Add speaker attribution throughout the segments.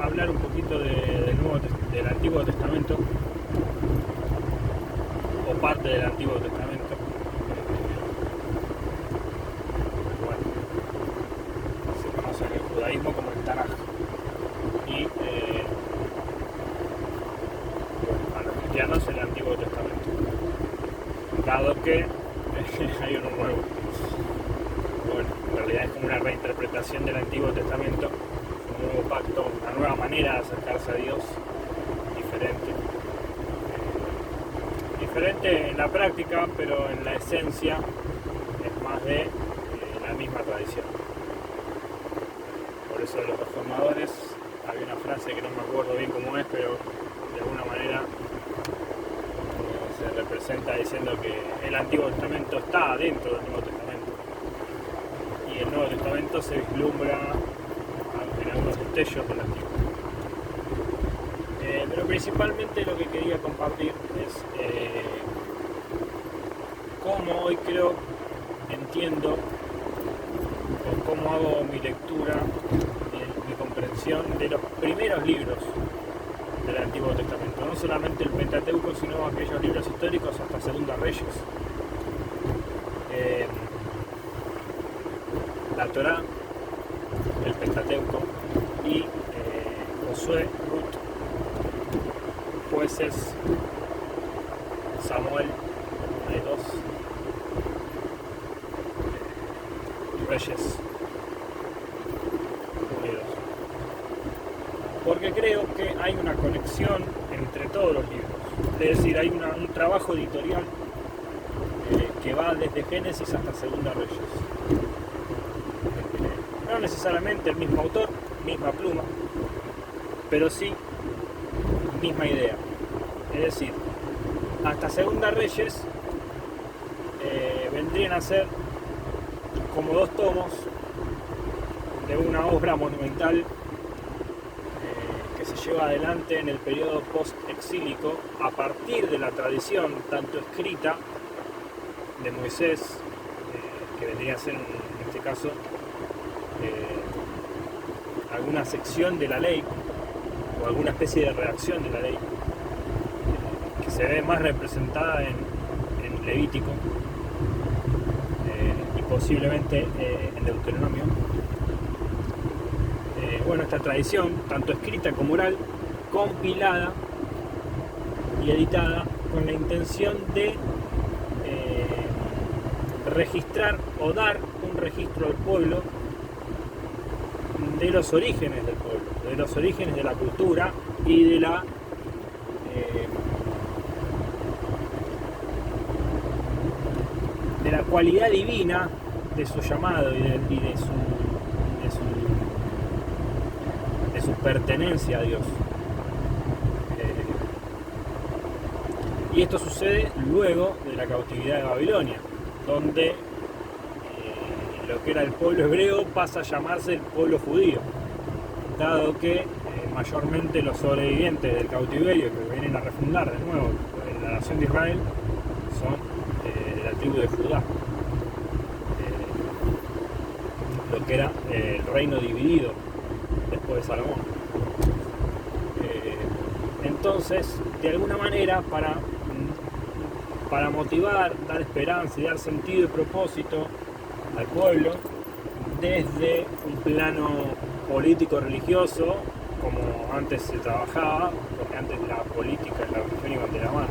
Speaker 1: hablar un poquito del Antiguo Testamento, o parte del Antiguo Testamento. Bueno, se conoce en el judaísmo como el Tanaj. Y a los cristianos el Antiguo Testamento. Dado que hay uno nuevo. Bueno, en realidad es como una reinterpretación del Antiguo Testamento, un nuevo pacto, una nueva manera de acercarse a Dios, diferente en la práctica, pero en la esencia es más de la misma tradición. Por eso los reformadores, había una frase que no me acuerdo bien cómo es, pero de alguna manera se representa diciendo que el Antiguo Testamento está dentro del Nuevo Testamento y el Nuevo Testamento se vislumbra en algunos destellos del Antiguo. Pero principalmente lo que quería compartir es cómo hoy entiendo, o cómo hago mi lectura, mi comprensión de los primeros libros del Antiguo Testamento, no solamente el Pentateuco, sino aquellos libros históricos hasta Segunda Reyes. La Torá, el Pentateuco y Josué, Ruth, Jueces, Samuel, hay dos, Reyes, unidos. Porque creo que hay una conexión entre todos los libros, es decir, hay un trabajo editorial que va desde Génesis hasta Segunda Reyes. No necesariamente el mismo autor, misma pluma, pero sí misma idea. Es decir, hasta Segunda Reyes vendrían a ser como dos tomos de una obra monumental que se lleva adelante en el periodo post-exílico a partir de la tradición tanto escrita de Moisés, que vendría a ser en este caso alguna sección de la ley o alguna especie de redacción de la ley, que se ve más representada en Levítico y posiblemente en Deuteronomio. Bueno, esta tradición, tanto escrita como oral, compilada y editada con la intención de registrar o dar un registro al pueblo de los orígenes del pueblo, de los orígenes de la cultura y de la cualidad divina de su llamado y de su pertenencia a Dios. Y esto sucede luego de la cautividad de Babilonia, donde lo que era el pueblo hebreo pasa a llamarse el pueblo judío, dado que mayormente los sobrevivientes del cautiverio que vienen a refundar de nuevo la nación de Israel son de la tribu de Judá, lo que era el reino dividido después de Salomón. Entonces, de alguna manera, para motivar, dar esperanza y dar sentido y propósito al pueblo, desde un plano político-religioso, como antes se trabajaba, porque antes la política y la religión iban de la mano.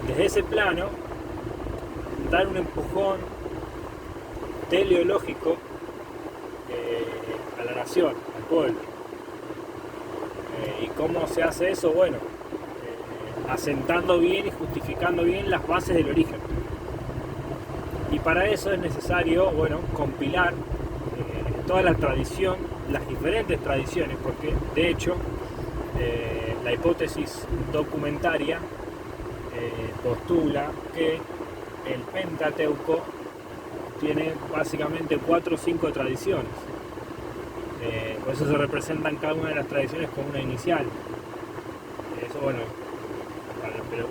Speaker 1: Desde ese plano, dar un empujón teleológico a la nación, al pueblo. ¿Y cómo se hace eso? Bueno, asentando bien y justificando bien las bases del origen. Y para eso es necesario, bueno, compilar toda la tradición, las diferentes tradiciones, porque de hecho la hipótesis documentaria postula que el Pentateuco tiene básicamente 4 o 5 tradiciones. Por eso se representan cada una de las tradiciones como una inicial. Eso, bueno, para los que les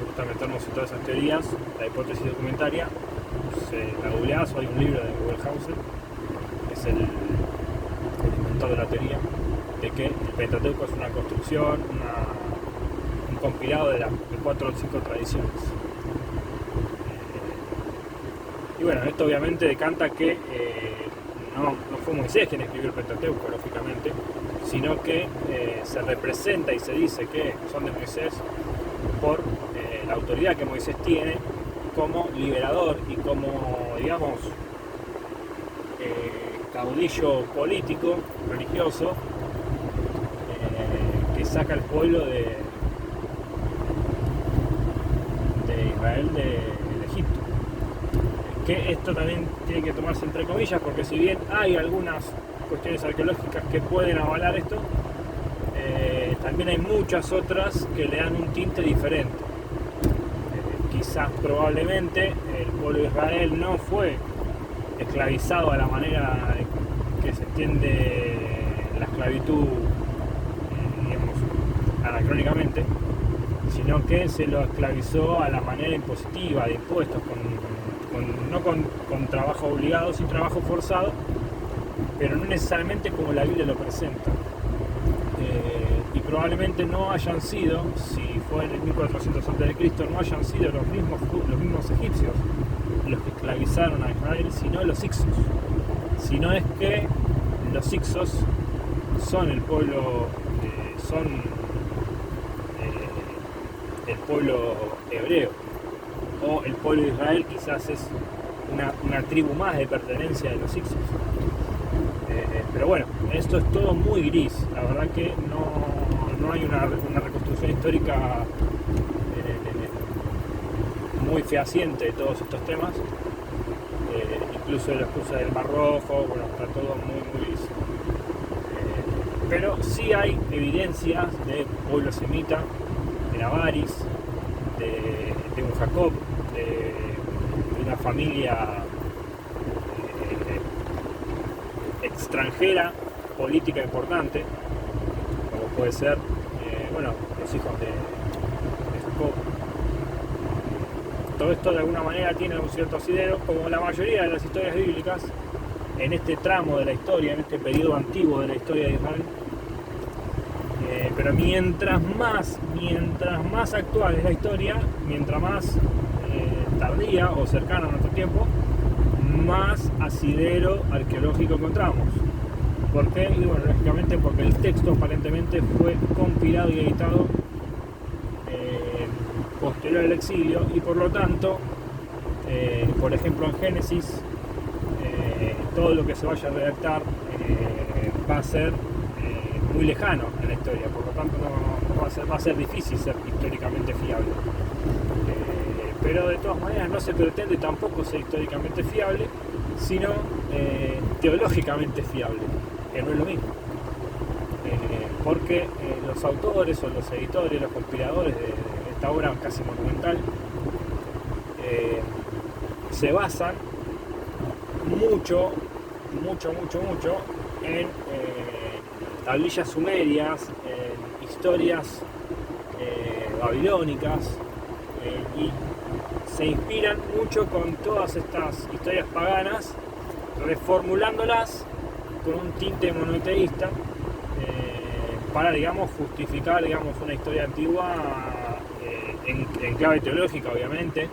Speaker 1: gusta meternos en todas esas teorías, la hipótesis documentaria, la googleás o hay un libro de Wellhausen el inventor de la teoría, de que el Pentateuco es una construcción, un compilado de 4 o 5 tradiciones. Y bueno, esto obviamente decanta que no fue Moisés quien escribió el Pentateuco, lógicamente, sino que se representa y se dice que son de Moisés por la autoridad que Moisés tiene como liberador y como, digamos, caudillo político, religioso, que saca al pueblo de Israel de Egipto. Que esto también tiene que tomarse entre comillas, porque si bien hay algunas cuestiones arqueológicas que pueden avalar esto, también hay muchas otras que le dan un tinte diferente. Quizás probablemente el pueblo de Israel no fue esclavizado a la manera que se entiende la esclavitud, digamos, anacrónicamente, sino que se lo esclavizó a la manera impositiva, de impuestos, no con trabajo obligado, sin trabajo forzado, pero no necesariamente como la Biblia lo presenta. Y probablemente no hayan sido, si fue en el 1400 a.C., no hayan sido los mismos egipcios los que esclavizaron a Israel, sino los hicsos. Si no es que los hicsos son el pueblo, el pueblo hebreo, o el pueblo de Israel quizás es una tribu más de pertenencia de los hicsos. Pero bueno, esto es todo muy gris, la verdad que no hay una reconstrucción histórica muy fehaciente de todos estos temas, incluso de las cruces del Mar Rojo, bueno, está todo muy gris. Pero sí hay evidencias de pueblo semita, de Avaris, de un Jacob, de una familia extranjera, política importante, como puede ser, los hijos de Jacob. Todo esto de alguna manera tiene un cierto asidero, como la mayoría de las historias bíblicas, en este tramo de la historia, en este periodo antiguo de la historia de Israel. Pero mientras más actual es la historia, mientras más tardía o cercana a nuestro tiempo, más asidero arqueológico encontramos. ¿Por qué? Y bueno, lógicamente porque el texto aparentemente fue compilado y editado posterior al exilio, y por lo tanto, por ejemplo en Génesis, todo lo que se vaya a redactar va a ser muy lejano en la historia, por lo tanto no va a ser difícil ser históricamente fiable. Pero de todas maneras no se pretende tampoco ser históricamente fiable, sino teológicamente fiable, que no es lo mismo. Porque los autores o los editores, los compiladores de esta obra casi monumental, se basan mucho en tablillas sumerias, en historias babilónicas, y se inspiran mucho con todas estas historias paganas, reformulándolas con un tinte monoteísta, para, digamos, justificar, digamos, una historia antigua en clave teológica, obviamente,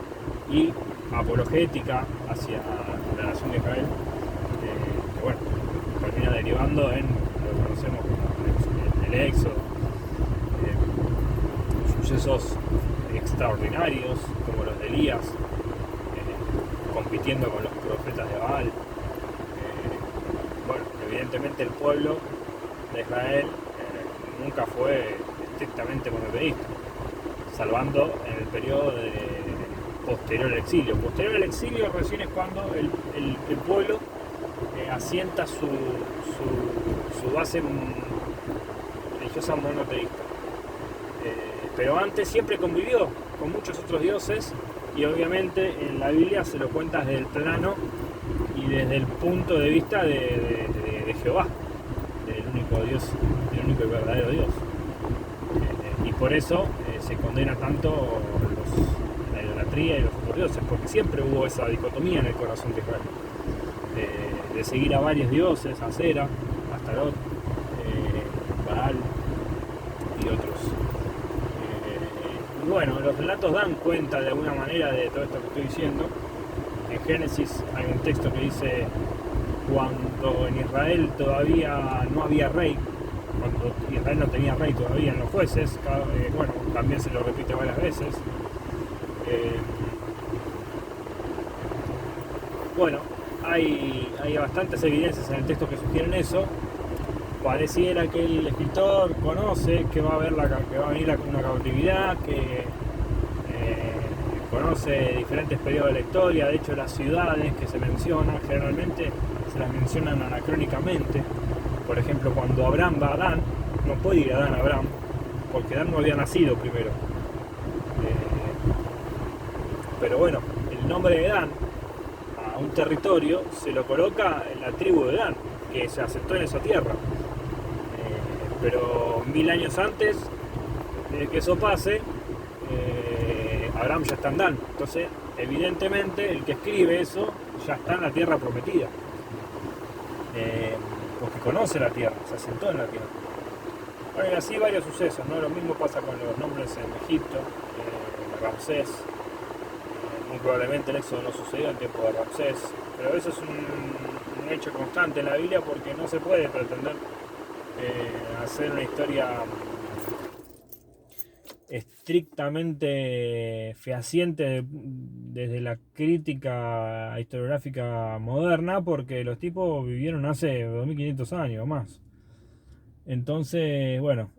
Speaker 1: y apologética hacia la nación de Israel, que bueno, termina derivando en lo que conocemos como el éxodo, sucesos extraordinarios como los de Elías, compitiendo con los profetas de Baal. Bueno, evidentemente el pueblo de Israel nunca fue estrictamente monoteísta, salvando en el periodo posterior al exilio. Posterior al exilio recién es cuando el pueblo asienta su base religiosa monoteísta. Pero antes siempre convivió con muchos otros dioses, y obviamente en la Biblia se lo cuenta desde el plano y desde el punto de vista de Jehová, del único Dios, del único y verdadero Dios. Y por eso se condena tanto la idolatría y los otros dioses, porque siempre hubo esa dicotomía en el corazón de Israel. de seguir a varios dioses, a Sera, Astaroth, Baal y otros. Y bueno, los relatos dan cuenta de alguna manera de todo esto que estoy diciendo. En Génesis hay un texto que dice: cuando en Israel todavía no había rey, cuando Israel no tenía rey todavía en los jueces, bueno, también se lo repite varias veces. Bueno, hay bastantes evidencias en el texto que sugieren eso. Pareciera que el escritor conoce que va a venir una cautividad, que conoce diferentes periodos de la historia. De hecho, las ciudades que se mencionan generalmente se las mencionan anacrónicamente. Por ejemplo, cuando Abraham va a Dan, no puede ir a Dan a Abraham, porque Dan no había nacido primero. Pero bueno, el nombre de Dan a un territorio se lo coloca en la tribu de Dan, que se asentó en esa tierra. Pero 1000 años antes de que eso pase, Abraham ya está en Dan. Entonces, evidentemente, el que escribe eso ya está en la tierra prometida. Porque conoce la tierra, se asentó en la tierra. Bueno, y así varios sucesos, ¿no? Lo mismo pasa con los nombres en Egipto, Ramsés. Muy probablemente el éxodo no sucedió en tiempo de Ramsés, pero eso es un hecho constante en la Biblia, porque no se puede pretender hacer una historia estrictamente fehaciente desde la crítica historiográfica moderna, porque los tipos vivieron hace 2500 años o más. Entonces, bueno,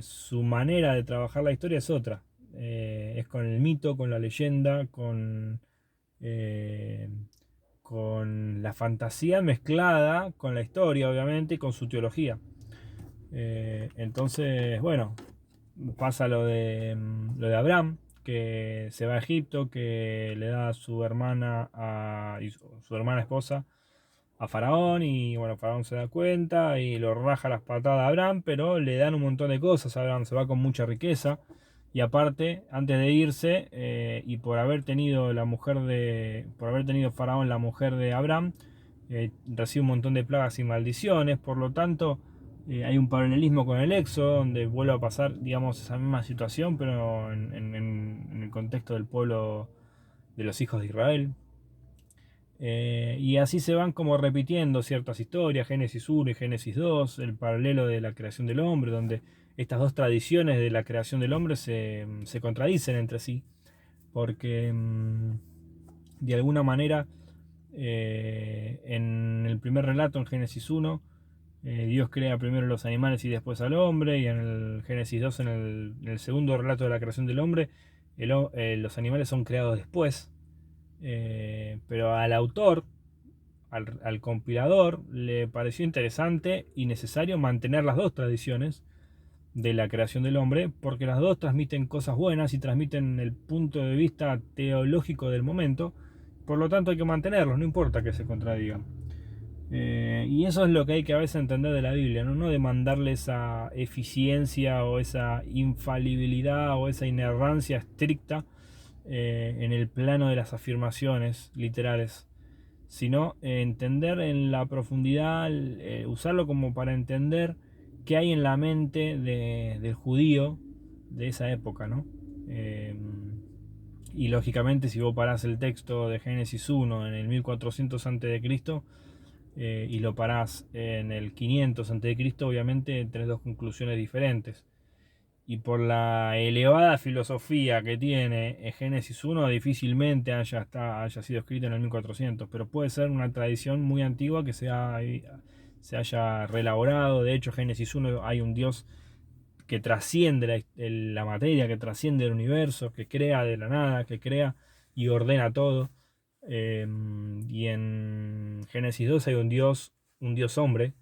Speaker 1: su manera de trabajar la historia es otra. Es con el mito, con la leyenda, eh, con la fantasía mezclada con la historia, obviamente, y con su teología. Entonces, bueno, pasa lo de Abraham, que se va a Egipto, que le da a su hermana y su hermana esposa a Faraón, y bueno, Faraón se da cuenta y lo raja las patadas a Abraham, pero le dan un montón de cosas. Abraham se va con mucha riqueza, y aparte, antes de irse, y por haber tenido Faraón la mujer de Abraham, recibe un montón de plagas y maldiciones. Por lo tanto, hay un paralelismo con el Éxodo, donde vuelve a pasar, digamos, esa misma situación, pero en el contexto del pueblo de los hijos de Israel. Y así se van como repitiendo ciertas historias, Génesis 1 y Génesis 2, el paralelo de la creación del hombre, donde estas dos tradiciones de la creación del hombre se contradicen entre sí, porque de alguna manera en el primer relato, en Génesis 1, Dios crea primero los animales y después al hombre, y en el Génesis 2, en el segundo relato de la creación del hombre, los animales son creados después. Pero al autor, al compilador, le pareció interesante y necesario mantener las dos tradiciones de la creación del hombre, porque las dos transmiten cosas buenas y transmiten el punto de vista teológico del momento. Por lo tanto hay que mantenerlos, no importa que se contradigan. Y eso es lo que hay que a veces entender de la Biblia, no demandarle esa eficiencia o esa infalibilidad o esa inerrancia estricta en el plano de las afirmaciones literales, sino entender en la profundidad, usarlo como para entender qué hay en la mente del judío de esa época, ¿no? Y lógicamente, si vos parás el texto de Génesis 1 en el 1400 a.C., y lo parás en el 500 a.C., obviamente tenés dos conclusiones diferentes. Y por la elevada filosofía que tiene Génesis 1, difícilmente haya sido escrito en el 1400, pero puede ser una tradición muy antigua que se haya reelaborado. De hecho, Génesis 1 hay un Dios que trasciende la materia, que trasciende el universo, que crea de la nada, que crea y ordena todo. Y en Génesis 2 hay un Dios hombre,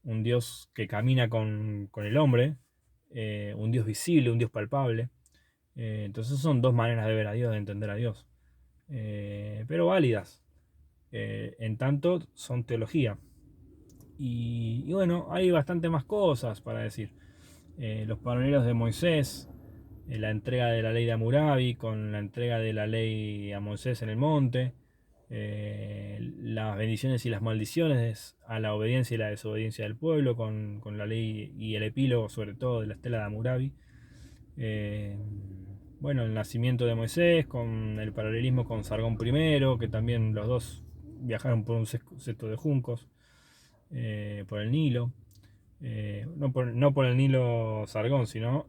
Speaker 1: un Dios que camina con el hombre, un Dios visible, un Dios palpable. Entonces son dos maneras de ver a Dios, de entender a Dios, pero válidas, en tanto son teología. Y bueno, hay bastante más cosas para decir. Los paralelos de Moisés, la entrega de la ley de Hammurabi con la entrega de la ley a Moisés en el monte, las bendiciones y las maldiciones a la obediencia y la desobediencia del pueblo, con la ley y el epílogo sobre todo de la estela de Hammurabi. Eh, bueno, el nacimiento de Moisés, con el paralelismo con Sargón I, que también los dos viajaron por un cesto de juncos, por el Nilo. No por el Nilo Sargón, sino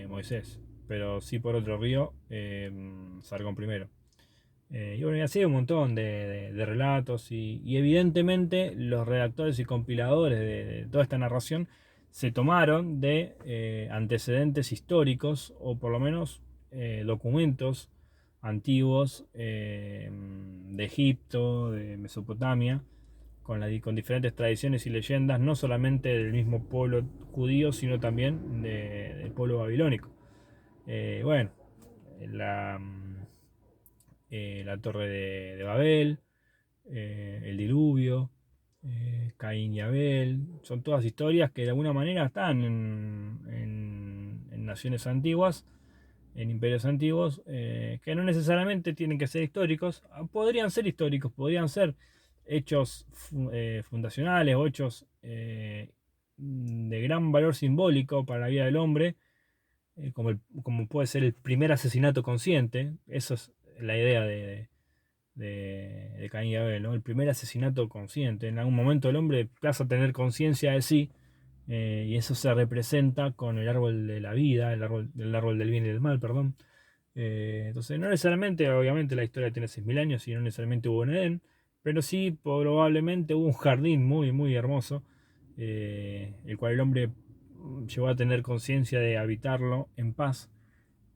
Speaker 1: Moisés, pero sí por otro río, Sargón I. Y bueno, y así hay un montón de relatos y evidentemente los redactores y compiladores de toda esta narración se tomaron de antecedentes históricos o por lo menos documentos antiguos de Egipto, de Mesopotamia, con diferentes tradiciones y leyendas, no solamente del mismo pueblo judío, sino también del pueblo babilónico. Bueno, la, la torre de Babel, el diluvio, Caín y Abel, son todas historias que de alguna manera están en naciones antiguas, en imperios antiguos, que no necesariamente tienen que ser históricos, podrían ser hechos fundacionales o hechos de gran valor simbólico para la vida del hombre, como puede ser el primer asesinato consciente. Eso es la idea de Caín y Abel, ¿no? El primer asesinato consciente. En algún momento el hombre pasa a tener conciencia de sí, y eso se representa con el árbol de la vida, el árbol del bien y del mal, perdón. Entonces, no necesariamente, obviamente la historia tiene 6.000 años y no necesariamente hubo en Edén, pero sí probablemente hubo un jardín muy, muy hermoso, el cual el hombre llegó a tener conciencia de habitarlo en paz,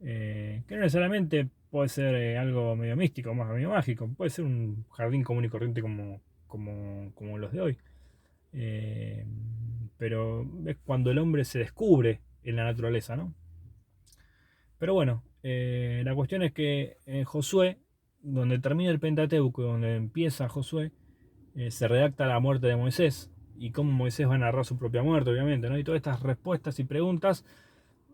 Speaker 1: que no necesariamente puede ser algo medio místico, más medio mágico, puede ser un jardín común y corriente como los de hoy. Eh, pero es cuando el hombre se descubre en la naturaleza, ¿no? Pero bueno, la cuestión es que en Josué, donde termina el Pentateuco y donde empieza Josué, se redacta la muerte de Moisés y cómo Moisés va a narrar su propia muerte, obviamente, ¿no? Y todas estas respuestas y preguntas.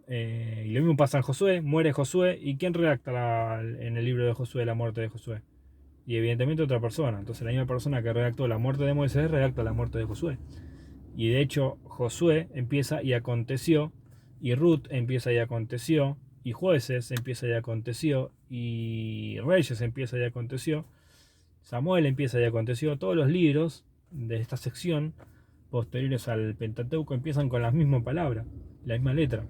Speaker 1: Y lo mismo pasa en Josué, muere Josué, ¿y quién redacta en el libro de Josué la muerte de Josué? Y evidentemente otra persona. Entonces la misma persona que redactó la muerte de Moisés redacta la muerte de Josué. Y de hecho Josué empieza y aconteció, y Ruth empieza y aconteció, y Jueces empieza y aconteció, y Reyes empieza y aconteció, Samuel empieza y aconteció. Todos los libros de esta sección posteriores al Pentateuco empiezan con la misma palabra, la misma letra.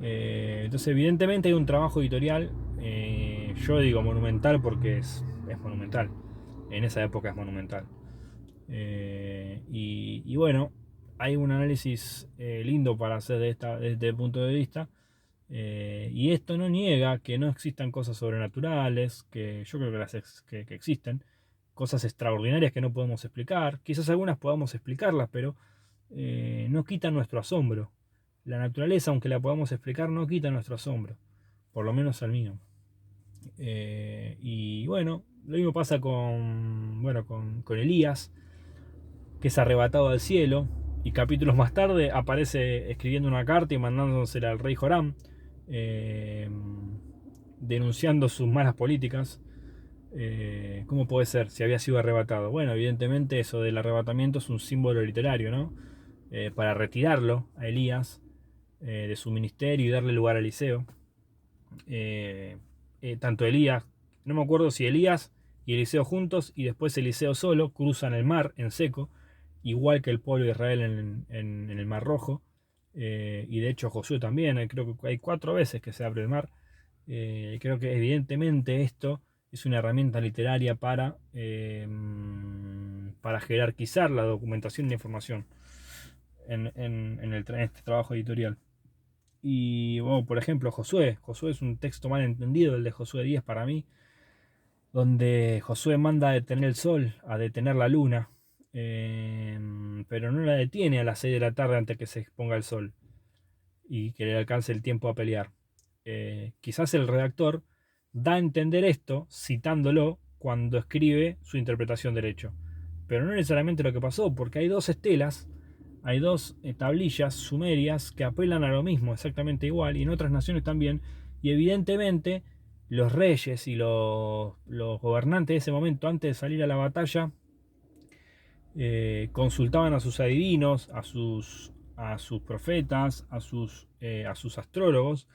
Speaker 1: Entonces evidentemente hay un trabajo editorial, yo digo monumental porque es monumental, en esa época es monumental. Y bueno, hay un análisis lindo para hacer desde este punto de vista, y esto no niega que no existan cosas sobrenaturales, que yo creo que existen, cosas extraordinarias que no podemos explicar, quizás algunas podamos explicarlas, pero no quitan nuestro asombro. La naturaleza, aunque la podamos explicar, no quita nuestro asombro, por lo menos al mío. Y bueno, lo mismo pasa con Elías, que es arrebatado al cielo y capítulos más tarde aparece escribiendo una carta y mandándosela al rey Joram, denunciando sus malas políticas. ¿Cómo puede ser si había sido arrebatado? Bueno, evidentemente eso del arrebatamiento es un símbolo literario, ¿no? Para retirarlo a Elías de su ministerio y darle lugar a Eliseo. Tanto Elías, no me acuerdo si Elías y Eliseo juntos y después Eliseo solo cruzan el mar en seco, igual que el pueblo de Israel en el Mar Rojo, y de hecho Josué también, creo que hay 4 veces que se abre el mar. Creo que evidentemente esto es una herramienta literaria para jerarquizar la documentación y la información en este trabajo editorial. Y bueno, por ejemplo, Josué es un texto mal entendido, el de Josué 10 para mí, donde Josué manda a detener el sol, a detener la luna, pero no la detiene a las 6 de la tarde antes que se exponga el sol y que le alcance el tiempo a pelear. Quizás el redactor da a entender esto citándolo cuando escribe su interpretación del hecho, pero no necesariamente lo que pasó, porque hay 2 estelas, hay 2 tablillas sumerias que apelan a lo mismo, exactamente igual, y en otras naciones también, y evidentemente los reyes y los gobernantes de ese momento, antes de salir a la batalla, consultaban a sus adivinos, a sus profetas, a sus astrólogos,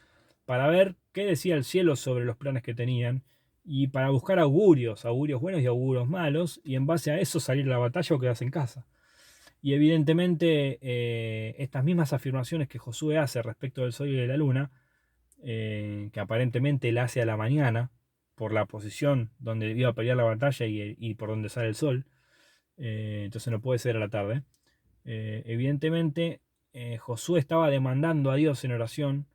Speaker 1: para ver qué decía el cielo sobre los planes que tenían y para buscar augurios, augurios buenos y augurios malos, y en base a eso salir a la batalla o quedarse en casa. Y evidentemente estas mismas afirmaciones que Josué hace respecto del sol y de la luna, que aparentemente la hace a la mañana, por la posición donde iba a pelear la batalla y por donde sale el sol, entonces no puede ser a la tarde. Evidentemente, Josué estaba demandando a Dios en oración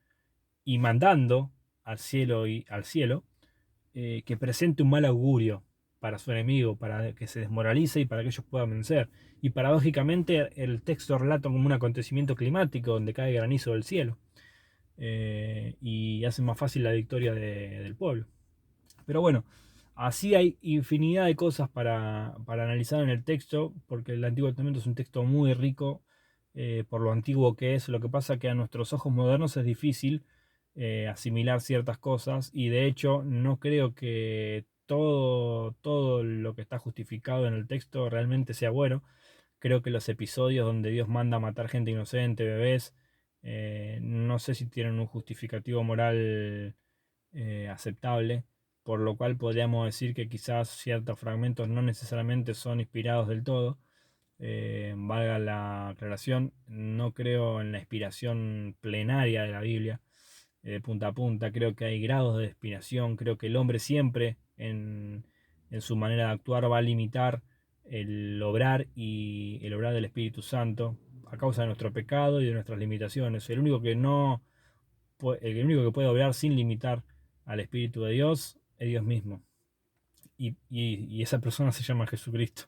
Speaker 1: y mandando al cielo que presente un mal augurio para su enemigo, para que se desmoralice y para que ellos puedan vencer. Y paradójicamente el texto relata como un acontecimiento climático donde cae granizo del cielo y hace más fácil la victoria del pueblo. Pero bueno, así hay infinidad de cosas para analizar en el texto, porque el Antiguo Testamento es un texto muy rico por lo antiguo que es. Lo que pasa que a nuestros ojos modernos es difícil asimilar ciertas cosas y de hecho no creo que todo lo que está justificado en el texto realmente sea bueno. Creo que los episodios donde Dios manda a matar gente inocente, bebés, no sé si tienen un justificativo moral aceptable, por lo cual podríamos decir que quizás ciertos fragmentos no necesariamente son inspirados del todo. Valga la aclaración, no creo en la inspiración plenaria de la Biblia, de punta a punta. Creo que hay grados de inspiración. Creo que el hombre siempre en su manera de actuar va a limitar el obrar del Espíritu Santo a causa de nuestro pecado y de nuestras limitaciones. El único que puede obrar sin limitar al Espíritu de Dios es Dios mismo. Y esa persona se llama Jesucristo.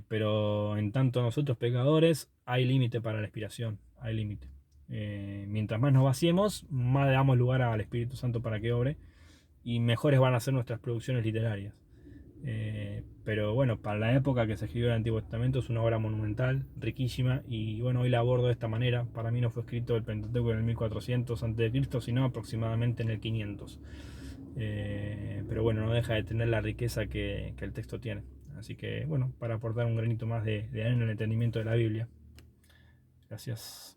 Speaker 1: Pero en tanto nosotros pecadores hay límite para la inspiración, hay límite. Mientras más nos vaciemos, más le damos lugar al Espíritu Santo para que obre y mejores van a ser nuestras producciones literarias. Pero bueno, para la época que se escribió el Antiguo Testamento es una obra monumental, riquísima, y bueno, hoy la abordo de esta manera. Para mí no fue escrito el Pentateuco en el 1400 a.C., sino aproximadamente en el 500. Pero bueno, no deja de tener la riqueza que el texto tiene. Así que bueno, para aportar un granito más de arena en el entendimiento de la Biblia. Gracias.